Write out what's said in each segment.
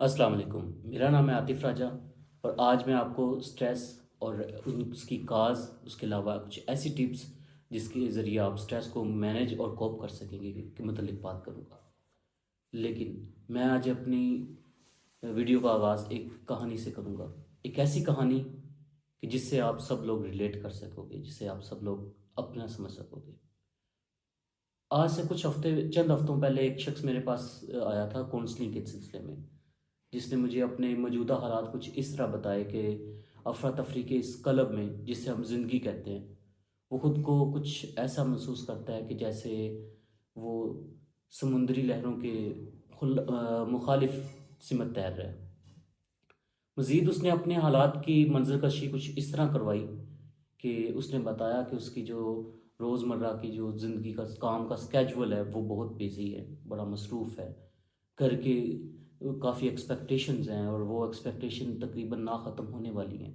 السلام علیکم، میرا نام ہے عاطف راجہ اور آج میں آپ کو سٹریس اور اس کی کاز، اس کے علاوہ کچھ ایسی ٹپس جس کے ذریعے آپ سٹریس کو مینیج اور کوپ کر سکیں گے کے متعلق بات کروں گا۔ لیکن میں آج اپنی ویڈیو کا آغاز ایک کہانی سے کروں گا، ایک ایسی کہانی کہ جس سے آپ سب لوگ ریلیٹ کر سکو گے، جس سے آپ سب لوگ اپنا سمجھ سکو گے۔ آج سے چند ہفتوں پہلے ایک شخص میرے پاس آیا تھا کونسلنگ کے سلسلے میں، جس نے مجھے اپنے موجودہ حالات کچھ اس طرح بتائے کہ افراتفری کے اس قلب میں جس سے ہم زندگی کہتے ہیں، وہ خود کو کچھ ایسا محسوس کرتا ہے کہ جیسے وہ سمندری لہروں کے مخالف سمت تیر رہا ہے۔ مزید اس نے اپنے حالات کی منظر کشی کچھ اس طرح کروائی کہ اس نے بتایا کہ اس کی جو روزمرہ کی جو زندگی کا کام کا سکیجول ہے وہ بہت بیزی ہے، بڑا مصروف ہے، گھر کے کافی ایکسپیکٹیشنز ہیں اور وہ ایکسپیکٹیشن تقریباً نہ ختم ہونے والی ہیں۔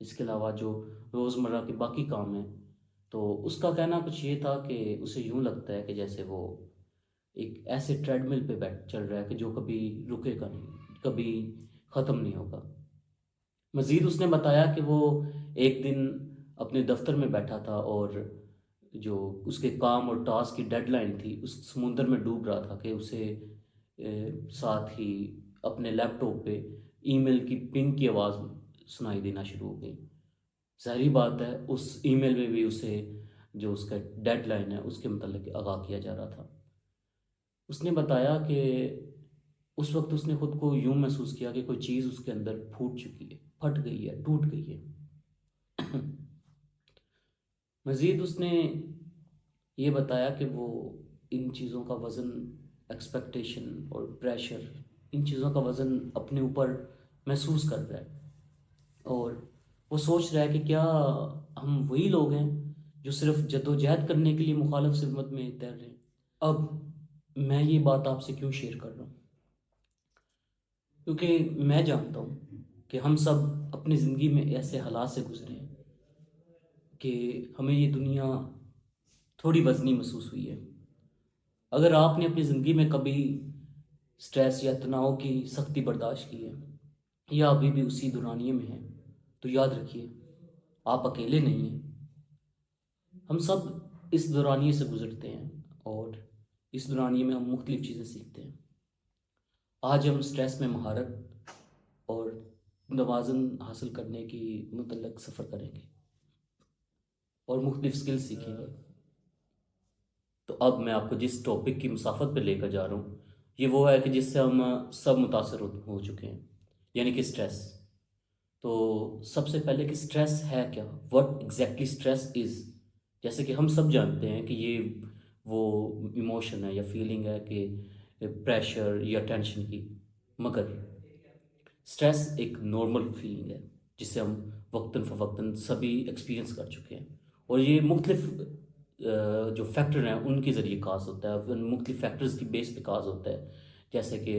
اس کے علاوہ جو روزمرہ کے باقی کام ہیں، تو اس کا کہنا کچھ یہ تھا کہ اسے یوں لگتا ہے کہ جیسے وہ ایک ایسے ٹریڈ مل پہ چل رہا ہے کہ جو کبھی رکے گا نہیں، کبھی ختم نہیں ہوگا۔ مزید اس نے بتایا کہ وہ ایک دن اپنے دفتر میں بیٹھا تھا اور جو اس کے کام اور ٹاسک کی ڈیڈ لائن تھی، اس سمندر میں ڈوب رہا تھا کہ اسے ساتھ ہی اپنے لیپ ٹاپ پہ ای میل کی پنگ کی آواز سنائی دینا شروع ہو گئی۔ ظاہری بات ہے اس ای میل میں بھی اسے جو اس کا ڈیڈ لائن ہے اس کے متعلق آگاہ کیا جا رہا تھا۔ اس نے بتایا کہ اس وقت اس نے خود کو یوں محسوس کیا کہ کوئی چیز اس کے اندر پھوٹ چکی ہے، پھٹ گئی ہے، ٹوٹ گئی ہے۔ مزید اس نے یہ بتایا کہ وہ ان چیزوں کا وزن، ایکسپیکٹیشن اور پریشر، ان چیزوں کا وزن اپنے اوپر محسوس کر رہا ہے اور وہ سوچ رہا ہے کہ کیا ہم وہی لوگ ہیں جو صرف جد و جہد کرنے کے لیے مخالف سمت میں تیر رہے ہیں۔ اب میں یہ بات آپ سے کیوں شیئر کر رہا ہوں؟ کیونکہ میں جانتا ہوں کہ ہم سب اپنی زندگی میں ایسے حالات سے گزرے ہیں کہ ہمیں یہ دنیا تھوڑی وزنی محسوس ہوئی ہے۔ اگر آپ نے اپنی زندگی میں کبھی سٹریس یا تناؤ کی سختی برداشت کی ہے یا ابھی بھی اسی دورانیے میں ہیں، تو یاد رکھیے آپ اکیلے نہیں ہیں۔ ہم سب اس دورانیے سے گزرتے ہیں اور اس دورانیے میں ہم مختلف چیزیں سیکھتے ہیں۔ آج ہم سٹریس میں مہارت اور توازن حاصل کرنے کی متعلق سفر کریں گے اور مختلف سکل سیکھیں گے۔ تو اب میں آپ کو جس ٹاپک کی مسافت پہ لے کر جا رہا ہوں، یہ وہ ہے کہ جس سے ہم سب متاثر ہو چکے ہیں، یعنی کہ سٹریس۔ تو سب سے پہلے کہ سٹریس ہے کیا، what exactly stress is۔ جیسے کہ ہم سب جانتے ہیں کہ یہ وہ ایموشن ہے یا فیلنگ ہے کہ پریشر یا ٹینشن کی، مگر سٹریس ایک نارمل فیلنگ ہے جسے ہم وقتاً فوقتاً سبھی ایکسپیرینس کر چکے ہیں، اور یہ مختلف جو فیکٹر ہیں ان کے ذریعے کاز ہوتا ہے، مختلف فیکٹرز کی بیس پہ کاز ہوتا ہے، جیسے کہ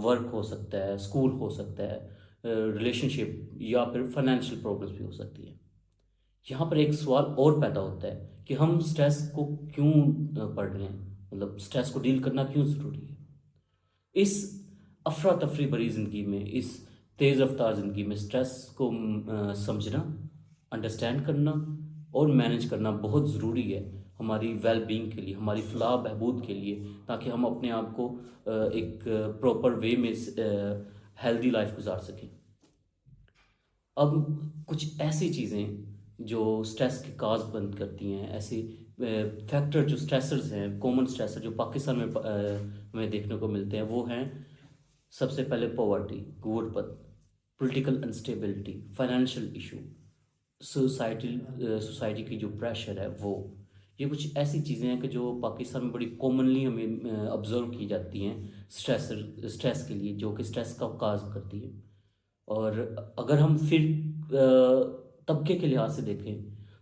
ورک ہو سکتا ہے، اسکول ہو سکتا ہے، ریلیشن شپ یا پھر فائنینشیل پرابلمس بھی ہو سکتی ہیں۔ یہاں پر ایک سوال اور پیدا ہوتا ہے کہ ہم سٹریس کو کیوں پڑھ رہے ہیں، مطلب سٹریس کو ڈیل کرنا کیوں ضروری ہے۔ اس افراتفری بھری زندگی میں، اس تیز رفتار زندگی میں سٹریس کو سمجھنا، انڈرسٹینڈ کرنا اور مینیج کرنا بہت ضروری ہے ہماری ویل بینگ کے لیے، ہماری فلاح بہبود کے لیے، تاکہ ہم اپنے آپ کو ایک پراپر وے میں ہیلدی لائف گزار سکیں۔ اب کچھ ایسی چیزیں جو سٹریس کی کاز بند کرتی ہیں، ایسی فیکٹر جو سٹریسرز ہیں، کامن سٹریسر جو پاکستان میں ہمیں دیکھنے کو ملتے ہیں، وہ ہیں سب سے پہلے پاورٹی، غربت، political instability, financial issue, society کی جو پریشر ہے وہ، یہ کچھ ایسی چیزیں ہیں کہ جو پاکستان میں بڑی کامنلی ہمیں آبزرو کی جاتی ہیں سٹریس کے لیے، جو کہ سٹریس کا کاز کرتی ہے۔ اور اگر ہم پھر طبقے کے لحاظ سے دیکھیں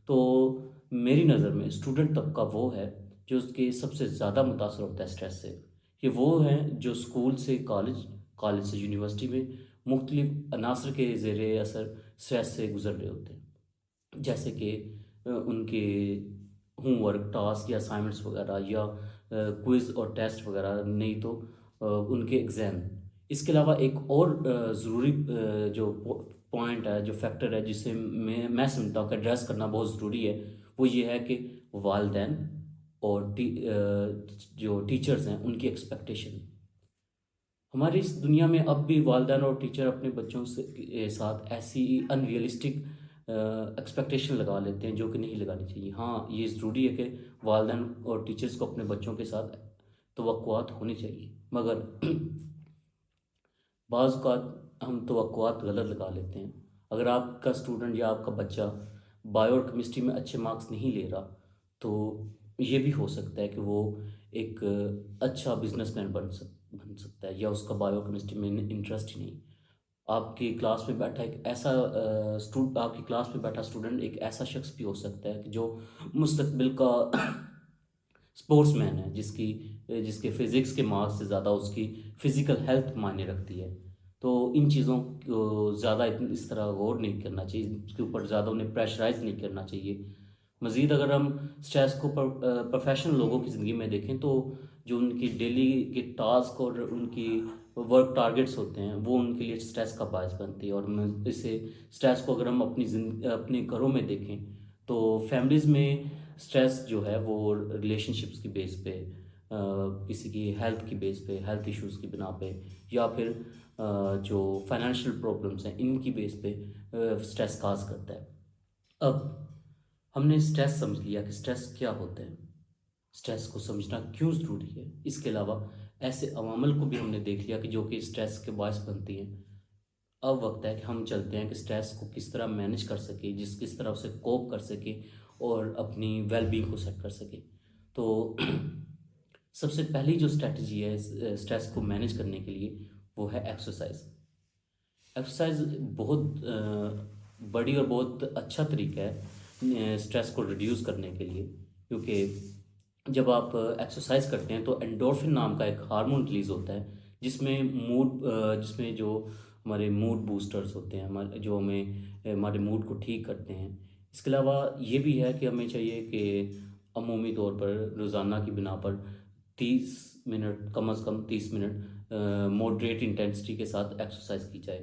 تو میری نظر میں اسٹوڈنٹ طبقہ وہ ہے جو اس کے سب سے زیادہ متاثر ہوتا ہے سٹریس سے۔ یہ وہ ہیں جو اسکول سے کالج، کالج سے یونیورسٹی میں مختلف عناصر کے زیر اثر سٹریس سے گزر رہے ہوتے ہیں، جیسے کہ ان کے ہوم ورک، ٹاسک یا اسائنمنٹس وغیرہ، یا کوئز اور ٹیسٹ وغیرہ، نہیں تو ان کے ایگزام، اس کے علاوہ ایک اور ضروری جو پوائنٹ ہے، جو فیکٹر ہے، جسے میں سمجھتا ہوں کہ ایڈریس کرنا بہت ضروری ہے، وہ یہ ہے کہ والدین اور جو ٹیچرز ہیں ان کی ایکسپیکٹیشن. ہماری اس دنیا میں اب بھی والدین اور ٹیچر اپنے بچوں سے کے ساتھ ایسی ان ریئلسٹک ایکسپیکٹیشن لگا لیتے ہیں جو کہ نہیں لگانی چاہیے. ہاں، یہ ضروری ہے کہ والدین اور ٹیچرز کو اپنے بچوں کے ساتھ توقعات ہونی چاہیے، مگر بعض اوقات ہم توقعات غلط لگا لیتے ہیں. اگر آپ کا اسٹوڈنٹ یا آپ کا بچہ بایو اور کیمسٹری میں اچھے مارکس نہیں لے رہا، تو یہ بھی ہو سکتا ہے کہ وہ ایک اچھا بزنس مین بن سکتا ہے، یا اس کا بایو کیمسٹری میں انٹرسٹ ہی نہیں. آپ کی کلاس میں بیٹھا ایک ایسا آپ کی کلاس میں بیٹھا اسٹوڈنٹ ایک ایسا شخص بھی ہو سکتا ہے کہ جو مستقبل کا اسپورٹس مین ہے، جس کے فزکس کے مارکس سے زیادہ اس کی فزیکل ہیلتھ معنی رکھتی ہے. تو ان چیزوں کو زیادہ اس طرح غور نہیں کرنا چاہیے، اس کے اوپر زیادہ انہیں پریشرائز نہیں کرنا چاہیے. مزید اگر ہم اسٹریس کو پروفیشنل لوگوں کی زندگی میں دیکھیں تو جو ان کی ڈیلی کے ٹاسک اور ان کی ورک ٹارگٹس ہوتے ہیں وہ ان کے لیے اسٹریس کا باعث بنتی ہے. اور اسے اسٹریس کو اگر ہم اپنے گھروں میں دیکھیں تو فیملیز میں اسٹریس جو ہے وہ ریلیشن شپس کی بیس پہ، کسی کی ہیلتھ کی بیس پہ، ہیلتھ ایشوز کی بنا پہ، یا پھر جو فائنینشیل پرابلمس ہیں ان کی بیس پہ اسٹریس کاز کرتا ہے. اب ہم نے اسٹریس سمجھ لیا کہ اسٹریس کیا ہوتا ہے، اسٹریس کو سمجھنا کیوں ضروری ہے. اس کے علاوہ ایسے عوامل کو بھی ہم نے دیکھ لیا کہ جو کہ اسٹریس کے باعث بنتی ہیں. اب وقت ہے کہ ہم چلتے ہیں کہ اسٹریس کو کس طرح مینج کر سکے، کس طرح اسے کوپ کر سکے اور اپنی ویل بینگ کو سیٹ کر سکے. تو سب سے پہلی جو اسٹریٹجی ہے اسٹریس کو مینج کرنے کے لیے وہ ہے ایکسرسائز. ایکسرسائز بہت بڑی اور بہت اچھا طریقہ ہے اسٹریس کو ریڈیوس کرنے کے لیے، کیونکہ جب آپ ایکسرسائز کرتے ہیں تو انڈورفن نام کا ایک ہارمون ریلیز ہوتا ہے جس میں جو ہمارے موڈ بوسٹرز ہوتے ہیں، جو ہمارے موڈ کو ٹھیک کرتے ہیں. اس کے علاوہ یہ بھی ہے کہ ہمیں چاہیے کہ عمومی طور پر روزانہ کی بنا پر 30 منٹ، کم از کم 30 منٹ ماڈریٹ انٹینسٹی کے ساتھ ایکسرسائز کی جائے.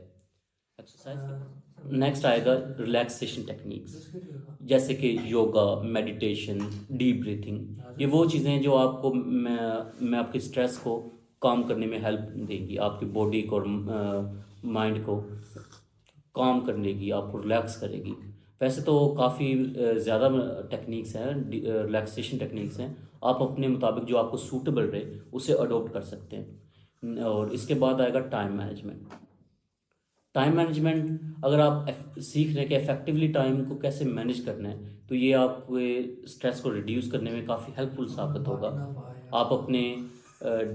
ایکسرسائز کے نیکسٹ آئے گا ریلیکسیشن ٹیکنیکس، جیسے کہ یوگا، میڈیٹیشن، ڈیپ بریتھنگ. یہ وہ چیزیں جو آپ کو میں آپ کے اسٹریس کو کام کرنے میں ہیلپ دیں گی، آپ کی باڈی کو اور مائنڈ کو کام کرنے گی، آپ کو ریلیکس کرے گی. ویسے تو کافی زیادہ ٹیکنیکس ہیں، ریلیکسیشن ٹیکنیکس ہیں. آپ اپنے مطابق جو آپ کو سوٹیبل رہے اسے اڈاپٹ کر سکتے ہیں. اور اس کے بعد آئے گا ٹائم مینجمنٹ. ٹائم مینجمنٹ اگر آپ سیکھ رہے ہیں کہ افیکٹولی ٹائم کو کیسے مینیج کرنا ہے تو یہ آپ کو اسٹریس کو ریڈیوس کرنے میں کافی ہیلپ فل ثابت ہوگا. آپ اپنے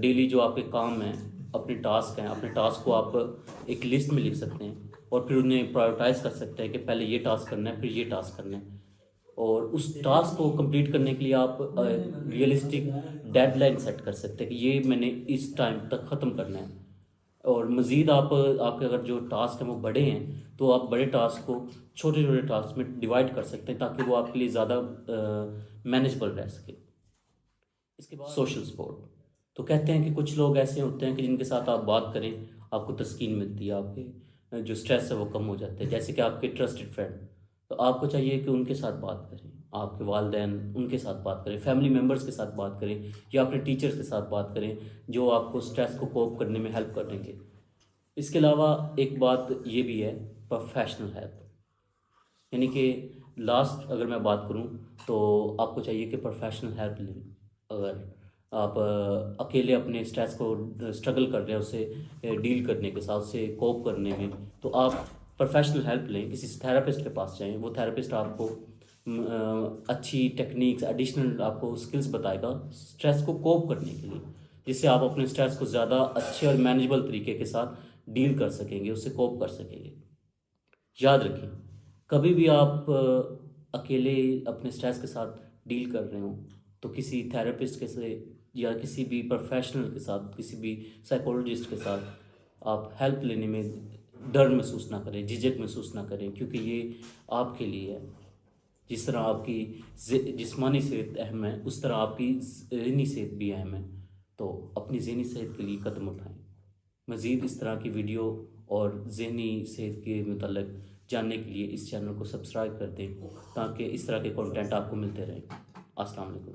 ڈیلی جو آپ کے کام ہیں، اپنے ٹاسک ہیں، اپنے ٹاسک کو آپ ایک لسٹ میں لکھ سکتے ہیں اور پھر انہیں پرائیورٹائز کر سکتے ہیں کہ پہلے یہ ٹاسک کرنا ہے، پھر یہ ٹاسک کرنا ہے. اور اس ٹاسک کو کمپلیٹ کرنے کے لیے آپ ریئلسٹک ڈیڈ لائن سیٹ کر سکتے ہیں کہ یہ میں نے اس ٹائم تک ختم کرنا ہے. اور مزید آپ کے اگر جو ٹاسک ہیں وہ بڑے ہیں تو آپ بڑے ٹاسک کو چھوٹے چھوٹے ٹاسک میں ڈیوائڈ کر سکتے ہیں تاکہ وہ آپ کے لیے زیادہ مینیجبل رہ سکے. اس کے بعد سوشل سپورٹ. تو کہتے ہیں کہ کچھ لوگ ایسے ہوتے ہیں کہ جن کے ساتھ آپ بات کریں آپ کو تسکین ملتی ہے، آپ کے جو اسٹریس ہے وہ کم ہو جاتے ہیں، جیسے کہ آپ کے ٹرسٹڈ فرینڈ. تو آپ کو چاہیے کہ ان کے ساتھ بات کریں، آپ کے والدین ان کے ساتھ بات کریں، فیملی ممبرس کے ساتھ بات کریں، یا اپنے ٹیچرس کے ساتھ بات کریں جو آپ کو اسٹریس کو کوپ کرنے میں ہیلپ کریں گے. اس کے علاوہ ایک بات یہ بھی ہے پروفیشنل ہیلپ، یعنی کہ لاسٹ اگر میں بات کروں تو آپ کو چاہیے کہ پروفیشنل ہیلپ لیں. اگر آپ اکیلے اپنے اسٹریس کو اسٹرگل کر رہے ہیں اسے ڈیل کرنے کے ساتھ، اسے کوپ کرنے میں، تو آپ پروفیشنل ہیلپ لیں، کسی تھراپسٹ کے پاس جائیں. وہ تھراپسٹ آپ کو اچھی ٹیکنیکس، ایڈیشنل آپ کو اسکلس بتائے گا اسٹریس کو کوپ کرنے کے لیے، جس سے آپ اپنے اسٹریس کو زیادہ اچھے اور مینیجبل طریقے کے ساتھ ڈیل کر سکیں گے، اسے کوپ کر سکیں گے. یاد رکھیں، کبھی بھی آپ اکیلے اپنے اسٹریس کے ساتھ ڈیل کر رہے ہوں تو کسی تھراپسٹ کے سے یا کسی بھی پروفیشنل کے ساتھ، کسی بھی سائیکولوجسٹ کے ساتھ آپ ہیلپ لینے میں ڈر محسوس نہ کریں، جھجک محسوس نہ کریں، کیونکہ یہ آپ کے لیے ہے. جس طرح آپ کی جسمانی صحت اہم ہے اس طرح آپ کی ذہنی صحت بھی اہم ہے. تو اپنی ذہنی صحت کے لیے قدم اٹھائیں. مزید اس طرح کی ویڈیو اور ذہنی صحت کے متعلق جاننے کے لیے اس چینل کو سبسکرائب کر دیں تاکہ اس طرح کے کنٹینٹ آپ کو ملتے رہیں۔ السلام علیکم۔